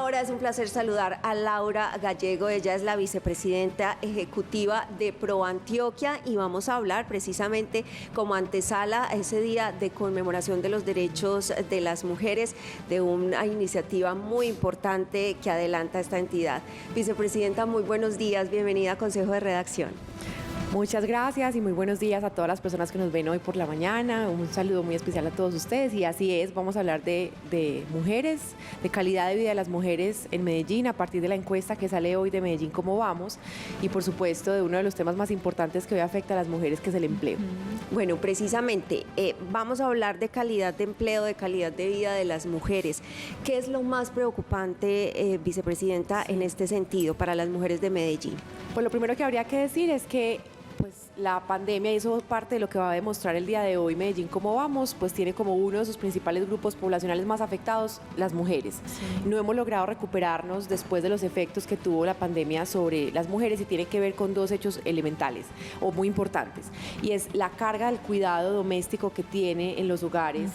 hora es un placer saludar a Laura Gallego. Ella es la vicepresidenta ejecutiva de ProAntioquia y vamos a hablar precisamente como antesala a ese día de conmemoración de los derechos de las mujeres, de una iniciativa muy importante que adelanta esta entidad. Vicepresidenta, muy buenos días, bienvenida a Consejo de Redacción. Muchas gracias y muy buenos días a todas las personas que nos ven hoy por la mañana. Un saludo muy especial a todos ustedes y así es, vamos a hablar de mujeres, de calidad de vida de las mujeres en Medellín a partir de la encuesta que sale hoy de Medellín Cómo Vamos y por supuesto de uno de los temas más importantes que hoy afecta a las mujeres, que es el empleo. Bueno, precisamente vamos a hablar de calidad de empleo, de calidad de vida de las mujeres. ¿Qué es lo más preocupante, vicepresidenta, en este sentido para las mujeres de Medellín? Pues lo primero que habría que decir es que la pandemia, y eso es parte de lo que va a demostrar el día de hoy Medellín Cómo Vamos, pues tiene como uno de sus principales grupos poblacionales más afectados las mujeres. Sí. No hemos logrado recuperarnos después de los efectos que tuvo la pandemia sobre las mujeres y tiene que ver con dos hechos elementales o muy importantes, y es la carga del cuidado doméstico que tiene en los hogares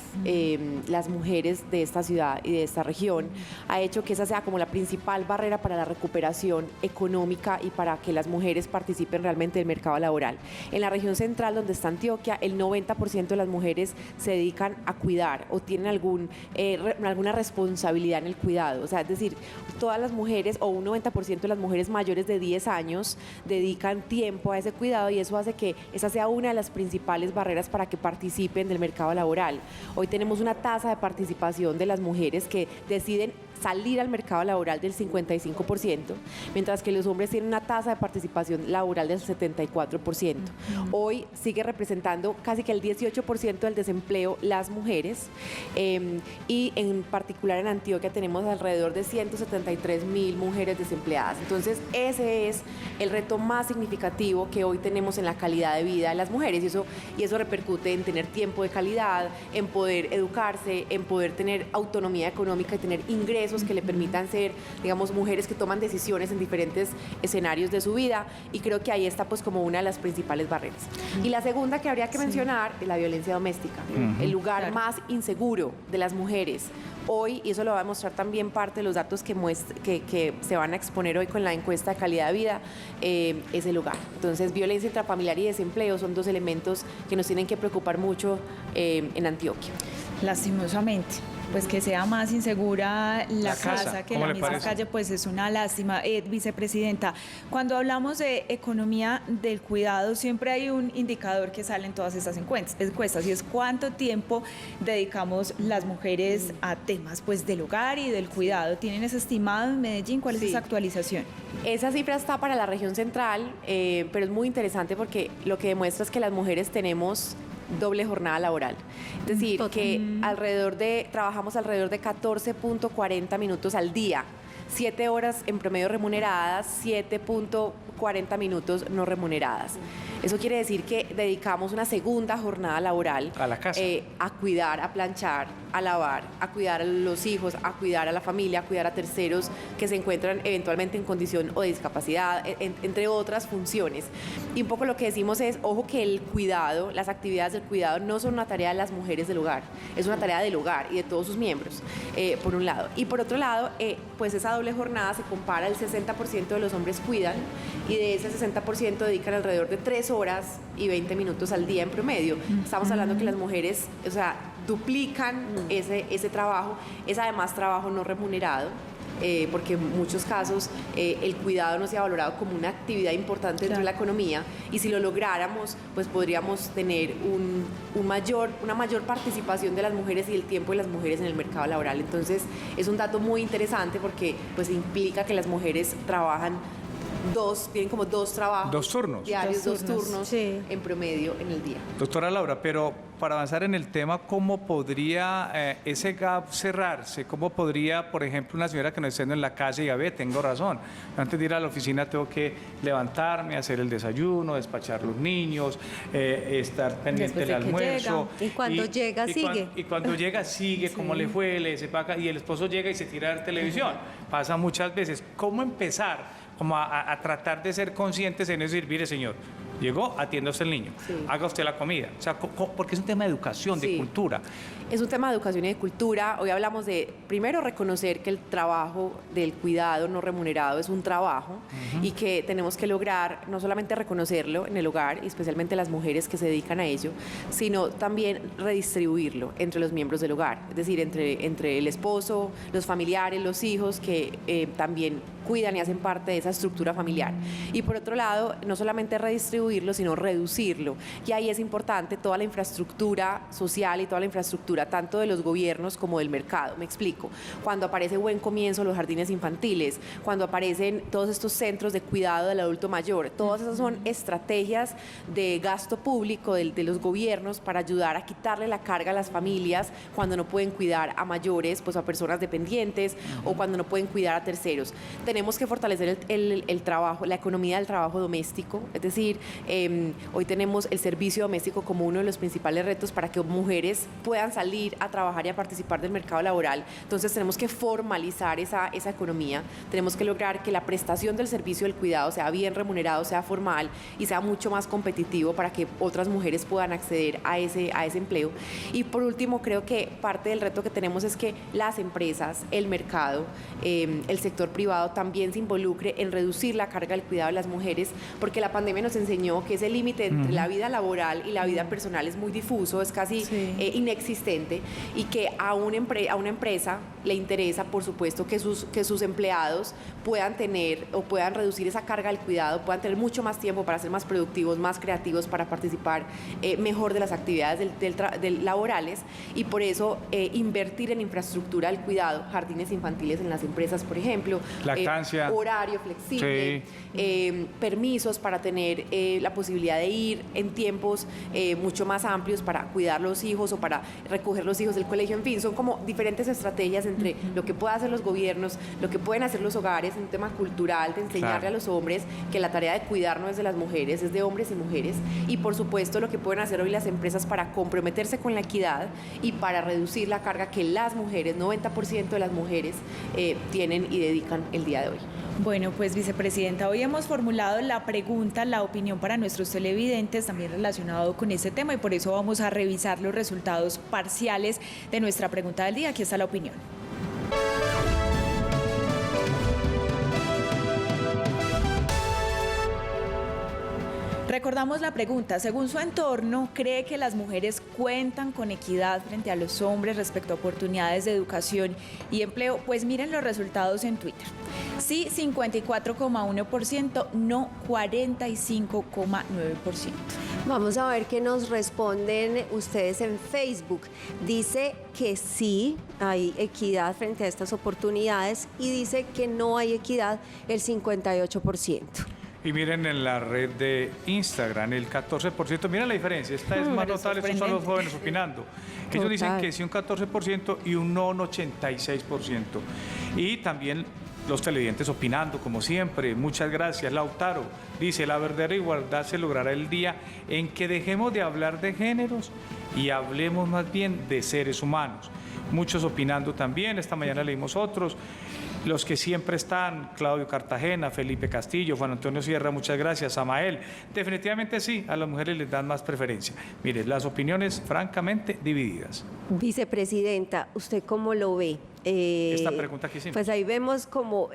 las mujeres de esta ciudad y de esta región, ha hecho que esa sea como la principal barrera para la recuperación económica y para que las mujeres participen realmente del mercado laboral. En la región central, donde está Antioquia, el 90% de las mujeres se dedican a cuidar o tienen alguna responsabilidad en el cuidado. O sea, es decir, todas las mujeres o un 90% de las mujeres mayores de 10 años dedican tiempo a ese cuidado y eso hace que esa sea una de las principales barreras para que participen del mercado laboral. Hoy tenemos una tasa de participación de las mujeres que deciden salir al mercado laboral del 55%, mientras que los hombres tienen una tasa de participación laboral del 74%. Hoy sigue representando casi que el 18% del desempleo las mujeres y en particular en Antioquia tenemos alrededor de 173.000 mujeres desempleadas. Entonces ese es el reto más significativo que hoy tenemos en la calidad de vida de las mujeres y eso repercute en tener tiempo de calidad, en poder educarse, en poder tener autonomía económica y tener ingresos que le permitan ser, digamos, mujeres que toman decisiones en diferentes escenarios de su vida, y creo que ahí está pues como una de las principales barreras. Y la segunda que habría que mencionar es la violencia doméstica, el lugar más inseguro de las mujeres. Hoy, y eso lo va a mostrar también parte de los datos que se van a exponer hoy con la encuesta de calidad de vida, es el hogar. Entonces, violencia intrafamiliar y desempleo son dos elementos que nos tienen que preocupar mucho en Antioquia. Lastimosamente, pues que sea más insegura la casa que la misma calle, pues es una lástima. Vicepresidenta, cuando hablamos de economía del cuidado, siempre hay un indicador que sale en todas estas encuestas y es cuánto tiempo dedicamos las mujeres a temas pues del hogar y del cuidado. ¿Tienen ese estimado en Medellín? ¿Cuál es esa actualización? Esa cifra está para la región central, pero es muy interesante porque lo que demuestra es que las mujeres tenemos doble jornada laboral, es decir, que trabajamos alrededor de 14.40 minutos al día, 7 horas en promedio remuneradas, 7.40 minutos no remuneradas. Eso quiere decir que dedicamos una segunda jornada laboral a la casa, a cuidar, a planchar, a lavar, a cuidar a los hijos, a cuidar a la familia, a cuidar a terceros que se encuentran eventualmente en condición o de discapacidad, entre otras funciones. Y un poco lo que decimos es, ojo, que el cuidado, las actividades del cuidado no son una tarea de las mujeres del hogar, es una tarea del hogar y de todos sus miembros, por un lado. Y por otro lado, pues esa doble jornada se compara, el 60% de los hombres cuidan y de ese 60% dedican alrededor de 3 horas y 20 minutos al día en promedio. Estamos hablando que las mujeres, o sea, duplican ese trabajo, es además trabajo no remunerado, porque en muchos casos el cuidado no se ha valorado como una actividad importante dentro de la economía, y si lo lográramos, pues podríamos tener una mayor participación de las mujeres y el tiempo de las mujeres en el mercado laboral. Entonces es un dato muy interesante porque pues implica que las mujeres tienen como dos trabajos. Dos turnos. Diarios, dos turnos en promedio en el día. Doctora Laura, pero para avanzar en el tema, ¿cómo podría ese gap cerrarse? ¿Cómo podría, por ejemplo, una señora que no esté en la casa y diga, ve, tengo razón, antes de ir a la oficina tengo que levantarme, hacer el desayuno, despachar los niños, estar pendiente del almuerzo. Y cuando llega, sigue. Y cuando llega, sigue, cómo le fue, se paga, y el esposo llega y se tira a ver televisión. Pasa muchas veces. ¿Cómo empezar como a tratar de ser conscientes en eso y decir, mire, señor, Llegó, atienda usted al niño, haga usted la comida. O sea, porque es un tema de educación, de cultura. Es un tema de educación y de cultura. Hoy hablamos de, primero, reconocer que el trabajo del cuidado no remunerado es un trabajo y que tenemos que lograr no solamente reconocerlo en el hogar, y especialmente las mujeres que se dedican a ello, sino también redistribuirlo entre los miembros del hogar, es decir, entre el esposo, los familiares, los hijos que también cuidan y hacen parte de esa estructura familiar. Y por otro lado, no solamente redistribuirlo, sino reducirlo. Y ahí es importante toda la infraestructura social y toda la infraestructura tanto de los gobiernos como del mercado. Me explico. Cuando aparece Buen Comienzo, los jardines infantiles, cuando aparecen todos estos centros de cuidado del adulto mayor, todas esas son estrategias de gasto público de los gobiernos para ayudar a quitarle la carga a las familias cuando no pueden cuidar a mayores, pues a personas dependientes o cuando no pueden cuidar a terceros. Tenemos que fortalecer el trabajo, la economía del trabajo doméstico, es decir, hoy tenemos el servicio doméstico como uno de los principales retos para que mujeres puedan salir a trabajar y a participar del mercado laboral. Entonces tenemos que formalizar esa economía, tenemos que lograr que la prestación del servicio del cuidado sea bien remunerado, sea formal y sea mucho más competitivo para que otras mujeres puedan acceder a ese empleo. Y por último, creo que parte del reto que tenemos es que las empresas, el mercado, el sector privado también se involucre en reducir la carga del cuidado de las mujeres, porque la pandemia nos enseñó que ese límite entre la vida laboral y la vida personal es muy difuso, es casi inexistente, y que a una empresa le interesa, por supuesto, que sus empleados puedan tener o puedan reducir esa carga del cuidado, puedan tener mucho más tiempo para ser más productivos, más creativos, para participar mejor de las actividades laborales, y por eso invertir en infraestructura del cuidado, jardines infantiles en las empresas, por ejemplo, horario flexible, permisos para tener la posibilidad de ir en tiempos mucho más amplios para cuidar los hijos o para recoger los hijos del colegio. En fin, son como diferentes estrategias entre lo que pueden hacer los gobiernos, lo que pueden hacer los hogares, un tema cultural de enseñarle a los hombres que la tarea de cuidar no es de las mujeres, es de hombres y mujeres, y por supuesto lo que pueden hacer hoy las empresas para comprometerse con la equidad y para reducir la carga que las mujeres, 90% de las mujeres tienen y dedican el día de hoy. Bueno, pues vicepresidenta, hoy hemos formulado la pregunta, la opinión para nuestros televidentes también relacionado con este tema, y por eso vamos a revisar los resultados parciales de nuestra pregunta del día. Aquí está la opinión. Recordamos la pregunta. Según su entorno, ¿cree que las mujeres cuentan con equidad frente a los hombres respecto a oportunidades de educación y empleo? Pues miren los resultados en Twitter. Sí, 54,1%, no 45,9%. Vamos a ver qué nos responden ustedes en Facebook. Dice que sí hay equidad frente a estas oportunidades y dice que no hay equidad el 58%. Y miren en la red de Instagram, el 14%, miren la diferencia, esta es más notable, estos son los jóvenes opinando. Ellos dicen que sí un 14% y un no un 86%. Y también los televidentes opinando, como siempre. Muchas gracias. Lautaro dice, la verdadera igualdad se logrará el día en que dejemos de hablar de géneros y hablemos más bien de seres humanos. Muchos opinando también, esta mañana leímos otros. Los que siempre están, Claudio Cartagena, Felipe Castillo, Juan Antonio Sierra, muchas gracias, Samael. Definitivamente sí, a las mujeres les dan más preferencia. Mire, las opiniones francamente divididas. Vicepresidenta, ¿usted cómo lo ve? Esta pregunta que hicimos. Pues ahí vemos como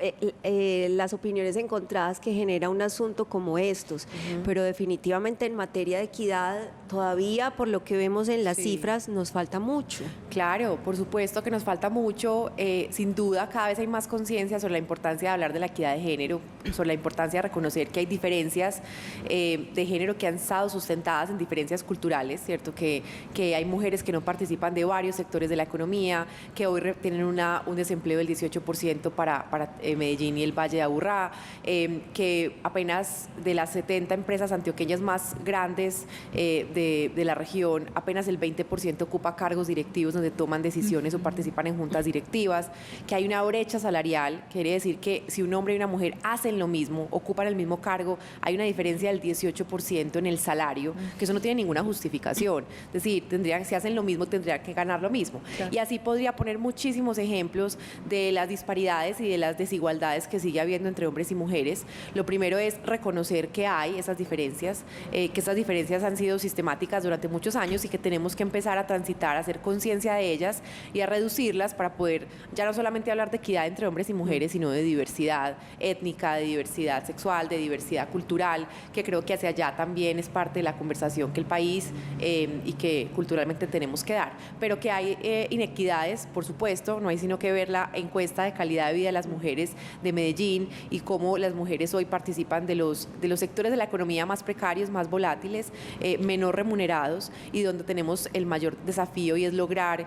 las opiniones encontradas que genera un asunto como estos, pero definitivamente en materia de equidad todavía por lo que vemos en las cifras nos falta mucho. Claro, por supuesto que nos falta mucho, sin duda cada vez hay más conciencia sobre la importancia de hablar de la equidad de género, sobre la importancia de reconocer que hay diferencias de género que han estado sustentadas en diferencias culturales, ¿cierto? Que hay mujeres que no participan de varios sectores de la economía, que hoy tienen un desempleo del 18% para Medellín y el Valle de Aburrá, que apenas de las 70 empresas antioqueñas más grandes de la región, apenas el 20% ocupa cargos directivos donde toman decisiones o participan en juntas directivas, que hay una brecha salarial, quiere decir que si un hombre y una mujer hacen lo mismo, ocupan el mismo cargo, hay una diferencia del 18% en el salario, que eso no tiene ninguna justificación, es decir, si hacen lo mismo tendrían que ganar lo mismo. Claro. Y así podría poner muchísimos ejemplos ejemplos de las disparidades y de las desigualdades que sigue habiendo entre hombres y mujeres. Lo primero es reconocer que hay esas diferencias, que esas diferencias han sido sistemáticas durante muchos años y que tenemos que empezar a transitar, a hacer conciencia de ellas y a reducirlas para poder ya no solamente hablar de equidad entre hombres y mujeres, sino de diversidad étnica, de diversidad sexual, de diversidad cultural, que creo que hacia allá también es parte de la conversación que el país y que culturalmente tenemos que dar. Pero que hay inequidades, por supuesto, no hay sino que ver la encuesta de calidad de vida de las mujeres de Medellín y cómo las mujeres hoy participan de los sectores de la economía más precarios, más volátiles, menor remunerados y donde tenemos el mayor desafío y es lograr,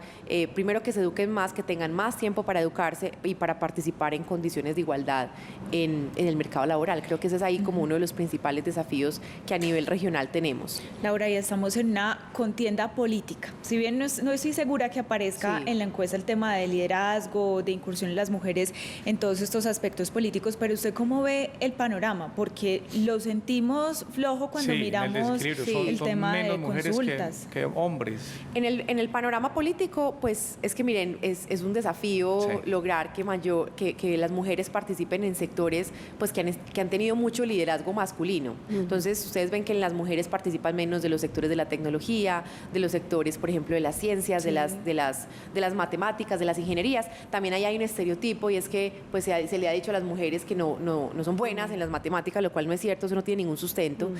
primero que se eduquen más, que tengan más tiempo para educarse y para participar en condiciones de igualdad en el mercado laboral. Creo que ese es ahí como uno de los principales desafíos que a nivel regional tenemos. Laura, ya estamos en una contienda política. Si bien no estoy segura que aparezca en la encuesta el tema de liderazgo, de incursión de las mujeres en todos estos aspectos políticos, pero ¿usted cómo ve el panorama? Porque lo sentimos flojo cuando miramos el tema de consultas. Que hombres. En el panorama político, pues es que miren, es un desafío lograr que las mujeres participen en sectores pues, que han tenido mucho liderazgo masculino. Entonces, ustedes ven que las mujeres participan menos de los sectores de la tecnología, de los sectores, por ejemplo, de las ciencias, de las matemáticas, de las ingenierías. También ahí hay un estereotipo y es que pues, se le ha dicho a las mujeres que no son buenas en las matemáticas, lo cual no es cierto, eso no tiene ningún sustento.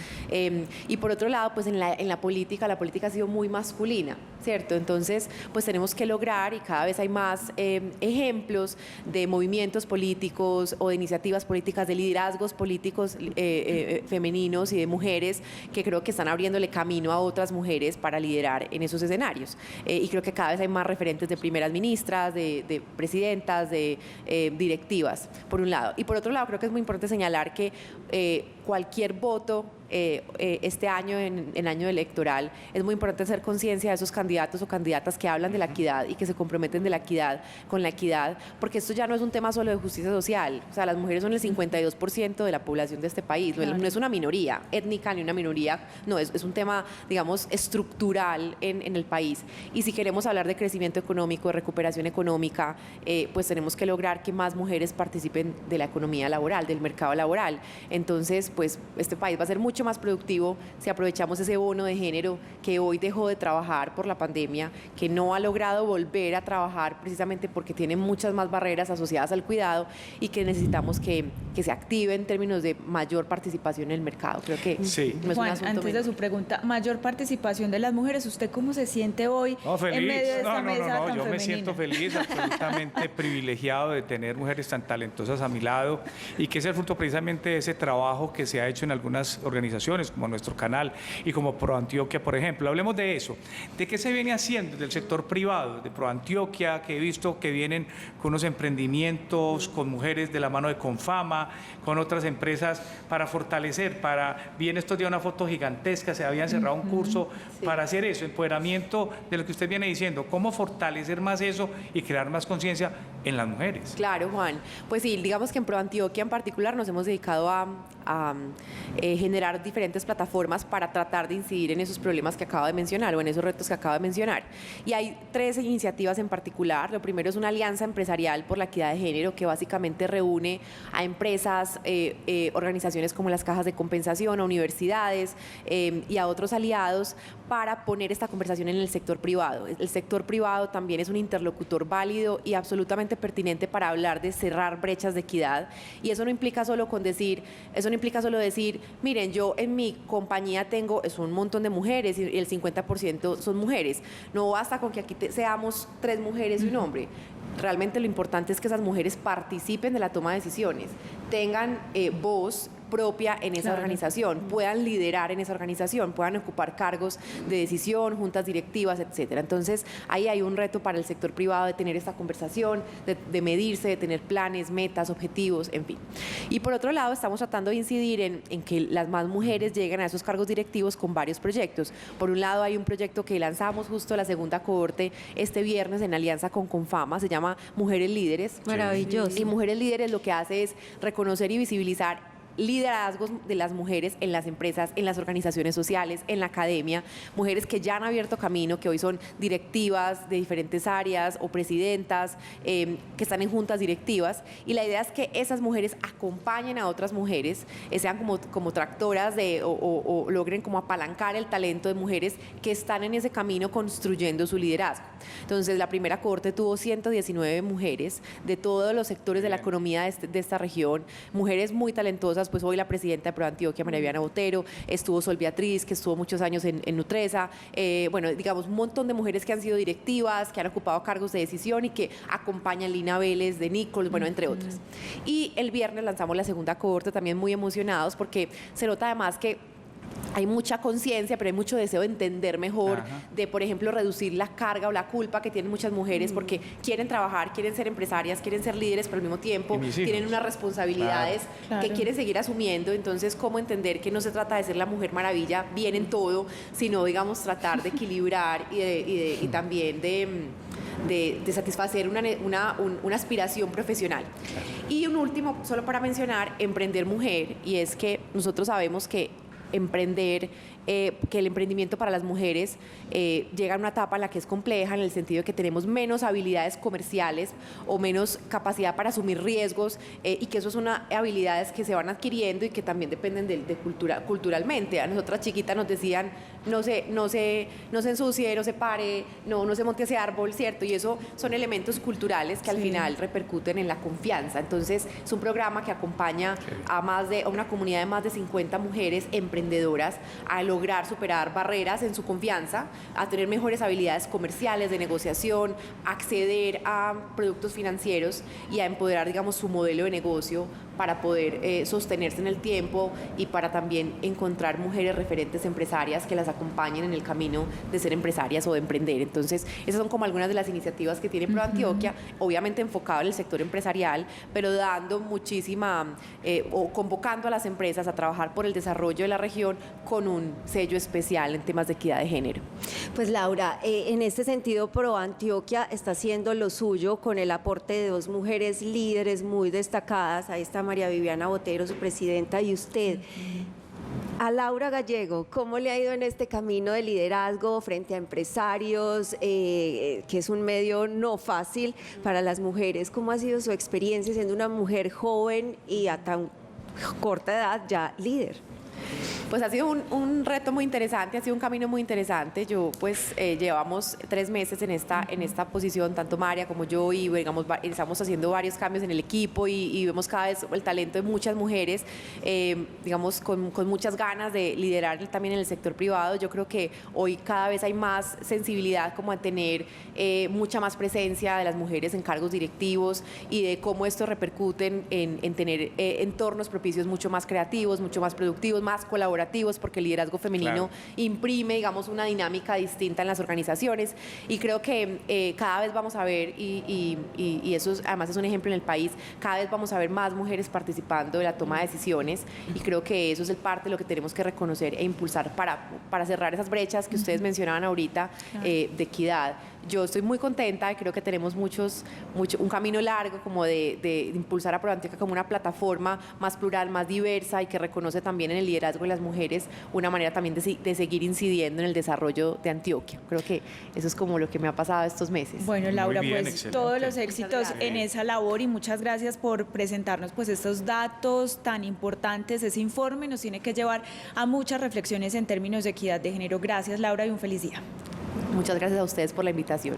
Y por otro lado, pues en la política ha sido muy masculina, ¿cierto? Entonces, pues tenemos que lograr, y cada vez hay más ejemplos de movimientos políticos o de iniciativas políticas, de liderazgos políticos femeninos y de mujeres que creo que están abriéndole camino a otras mujeres para liderar en esos escenarios. Y creo que cada vez hay más referentes de primeras ministras, de presidentas, de directivas, por un lado. Y por otro lado, creo que es muy importante señalar que cualquier voto este año, en año electoral, es muy importante hacer conciencia de esos candidatos o candidatas que hablan de la equidad y que se comprometen con la equidad, porque esto ya no es un tema solo de justicia social. O sea, las mujeres son el 52% de la población de este país, no es una minoría étnica ni una minoría, no, es un tema, digamos, estructural en el país. Y si queremos hablar de crecimiento económico, de recuperación económica, pues tenemos que lograr que más mujeres participen de la economía laboral, del mercado laboral. Entonces, pues este país va a ser mucho más productivo si aprovechamos ese bono de género que hoy dejó de trabajar por la pandemia, que no ha logrado volver a trabajar precisamente porque tiene muchas más barreras asociadas al cuidado y que necesitamos que se active en términos de mayor participación en el mercado. Creo que no es Juan, un asunto antes de su pregunta, mayor participación de las mujeres, ¿usted cómo se siente hoy en medio de esta mesa tan yo femenina? Me siento feliz, absolutamente privilegiado de tener mujeres tan talentosas a mi lado y que es el fruto precisamente de ese trabajo que se ha hecho en algunas organizaciones como nuestro canal y como ProAntioquia, por ejemplo. Hablemos de eso, de qué se viene haciendo del sector privado, de ProAntioquia, que he visto que vienen con unos emprendimientos, con mujeres de la mano de Confama, con otras empresas para fortalecer, vi en estos días una foto gigantesca, se habían cerrado un curso para hacer eso, empoderamiento de lo que usted viene diciendo, cómo fortalecer más eso y crear más conciencia en las mujeres. Claro, Juan. Pues sí, digamos que en ProAntioquia en particular nos hemos dedicado a generar diferentes plataformas para tratar de incidir en esos problemas que acabo de mencionar o en esos retos que acabo de mencionar. Y hay 3 iniciativas en particular. Lo primero es una alianza empresarial por la equidad de género que básicamente reúne a empresas, organizaciones como las cajas de compensación, a universidades y a otros aliados para poner esta conversación en el sector privado. El sector privado también es un interlocutor válido y absolutamente pertinente para hablar de cerrar brechas de equidad, y eso no implica solo decir, miren, yo en mi compañía es un montón de mujeres y el 50% son mujeres. No basta con que aquí seamos 3 mujeres y un hombre. Realmente lo importante es que esas mujeres participen de la toma de decisiones, tengan voz propia en esa organización, puedan liderar en esa organización, puedan ocupar cargos de decisión, juntas directivas, etcétera. Entonces, ahí hay un reto para el sector privado de tener esta conversación, de medirse, de tener planes, metas, objetivos, en fin. Y por otro lado, estamos tratando de incidir en que las más mujeres lleguen a esos cargos directivos con varios proyectos. Por un lado, hay un proyecto que lanzamos justo la segunda cohorte este viernes en alianza con Confama, se llama Mujeres Líderes. Maravilloso. Y Mujeres Líderes lo que hace es reconocer y visibilizar liderazgos de las mujeres en las empresas, en las organizaciones sociales, en la academia, mujeres que ya han abierto camino, que hoy son directivas de diferentes áreas o presidentas, que están en juntas directivas, y la idea es que esas mujeres acompañen a otras mujeres, sean como tractoras o logren como apalancar el talento de mujeres que están en ese camino construyendo su liderazgo. Entonces, la primera cohorte tuvo 119 mujeres de todos los sectores de la economía de esta región, mujeres muy talentosas. Pues hoy la presidenta de ProAntioquia, María Viviana Botero, estuvo Sol Beatriz, que estuvo muchos años en Nutresa, bueno, digamos, un montón de mujeres que han sido directivas, que han ocupado cargos de decisión y que acompañan, Lina Vélez de Nichols, bueno, entre otras. Y el viernes lanzamos la segunda cohorte, también muy emocionados, porque se nota además que hay mucha conciencia, pero hay mucho deseo de entender mejor, de, por ejemplo, reducir la carga o la culpa que tienen muchas mujeres porque quieren trabajar, quieren ser empresarias, quieren ser líderes, pero al mismo tiempo tienen unas responsabilidades que quieren seguir asumiendo. Entonces, ¿cómo entender que no se trata de ser la mujer maravilla bien en todo, sino, digamos, tratar de equilibrar y también de satisfacer una aspiración profesional? Y un último, solo para mencionar, emprender mujer, y es que nosotros sabemos que que el emprendimiento para las mujeres llega a una etapa en la que es compleja, en el sentido de que tenemos menos habilidades comerciales o menos capacidad para asumir riesgos, y que eso son habilidades que se van adquiriendo y que también dependen de culturalmente. A nosotras chiquitas nos decían, no se ensucie, no se pare, no se monte ese árbol, ¿cierto? Y eso son elementos culturales que al final repercuten en la confianza. Entonces, es un programa que acompaña a una comunidad de más de 50 mujeres emprendedoras a lograr superar barreras en su confianza, a tener mejores habilidades comerciales, de negociación, acceder a productos financieros y a empoderar, digamos, su modelo de negocio para poder sostenerse en el tiempo y para también encontrar mujeres referentes empresarias que las acompañen en el camino de ser empresarias o de emprender. Entonces, esas son como algunas de las iniciativas que tiene ProAntioquia, obviamente enfocado en el sector empresarial, pero dando muchísima o convocando a las empresas a trabajar por el desarrollo de la región con un sello especial en temas de equidad de género. Pues Laura, en este sentido ProAntioquia está haciendo lo suyo con el aporte de dos mujeres líderes muy destacadas. Ahí está María Viviana Botero, su presidenta, y usted. A Laura Gallego, ¿cómo le ha ido en este camino de liderazgo frente a empresarios, que es un medio no fácil para las mujeres? ¿Cómo ha sido su experiencia siendo una mujer joven y a tan corta edad ya líder? Pues ha sido un reto muy interesante, ha sido un camino muy interesante. Yo pues llevamos 3 meses en esta posición, tanto María como yo, y digamos, estamos haciendo varios cambios en el equipo y vemos cada vez el talento de muchas mujeres, digamos, con muchas ganas de liderar también en el sector privado. Yo creo que hoy cada vez hay más sensibilidad como a tener mucha más presencia de las mujeres en cargos directivos y de cómo esto repercute en tener entornos propicios mucho más creativos, mucho más productivos, más colaborativos, porque el liderazgo femenino imprime, digamos, una dinámica distinta en las organizaciones, y creo que cada vez vamos a ver, y eso además es un ejemplo en el país, cada vez vamos a ver más mujeres participando de la toma de decisiones, y creo que eso es parte de lo que tenemos que reconocer e impulsar para cerrar esas brechas que ustedes mencionaban ahorita, de equidad. Yo estoy muy contenta y creo que tenemos un camino largo como de impulsar a ProAntioquia como una plataforma más plural, más diversa, y que reconoce también en el liderazgo de las mujeres una manera también de seguir incidiendo en el desarrollo de Antioquia. Creo que eso es como lo que me ha pasado estos meses. Bueno, Laura, bien, pues excelente. todos los éxitos en esa labor, y muchas gracias por presentarnos pues estos datos tan importantes. Ese informe nos tiene que llevar a muchas reflexiones en términos de equidad de género. Gracias, Laura, y un feliz día. Muchas gracias a ustedes por la invitación.